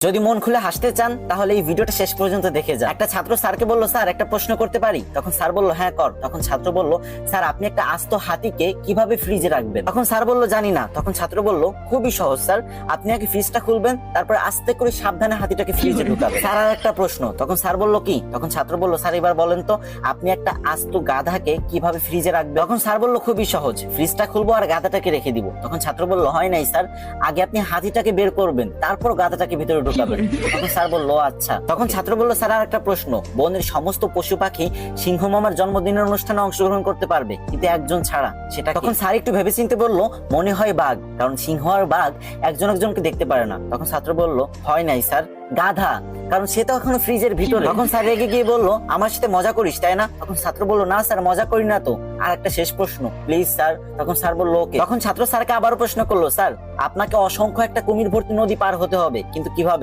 যদি মন খুলে হাসতে চান তাহলে এই ভিডিওটা শেষ পর্যন্ত দেখে যান। একটা ছাত্র স্যারকে বলল, স্যার একটা প্রশ্ন করতে পারি? তখন স্যার বলল, হ্যাঁ কর। তখন ছাত্র বলল, স্যার আপনি একটা আস্ত হাতিকে কিভাবে ফ্রিজে রাখবেন? তখন স্যার বলল, জানি না। তখন ছাত্র বলল, খুবই সহজ স্যার, আপনি আগে ফ্রিজটা খুলবেন, তারপর আস্তে করে সাবধানে হাতিটাকে ফ্রিজে ঢুকাবেন। স্যার আর একটা প্রশ্ন। তখন স্যার বলল, কি? তখন ছাত্র বলল, স্যার এবার বলেন তো আপনি একটা আস্ত গাধাকে কিভাবে ফ্রিজে রাখবেন? তখন স্যার বলল, খুবই সহজ, ফ্রিজটা খুলবো আর গাধাটাকে রেখে দিব। তখন ছাত্র বলল, হয় নাই স্যার, আগে আপনি হাতিটাকে বের করবেন, তারপর গাধাটাকে ভিতরে ঢুকাবেন। তখন স্যার বলল, আচ্ছা। তখন ছাত্র বলল, স্যার আর একটা প্রশ্ন, বনের সমস্ত পশু পাখি সিংহ মামার জন্মদিনের অনুষ্ঠানে অংশগ্রহণ করতে পারবে, কিন্তু একজন ছাড়া, সেটা কি? তখন স্যার একটু ভেবেচিন্তে বলল, মনে হয় বাঘ, কারণ সিংহ আর বাঘ একজন একজনকে দেখতে পারে না। তখন ছাত্র বলল, হয় নাই স্যার, গাধা, কারণ সে তো এখনো ফ্রিজের ভিতরে। তখন স্যার রেগে গিয়ে বলল, আমার সাথে মজা করিস তাই না? তখন ছাত্র বলল, না স্যার মজা করি না তো, আর একটা শেষ প্রশ্ন প্লিজ স্যার। তখন স্যার বলল, ওকে। তখন ছাত্র স্যারকে আবারও প্রশ্ন করলো, স্যার আপনাকে অসংখ্য একটা কুমির ভর্তি নদী পার হতে হবে, কিন্তু কিভাবে?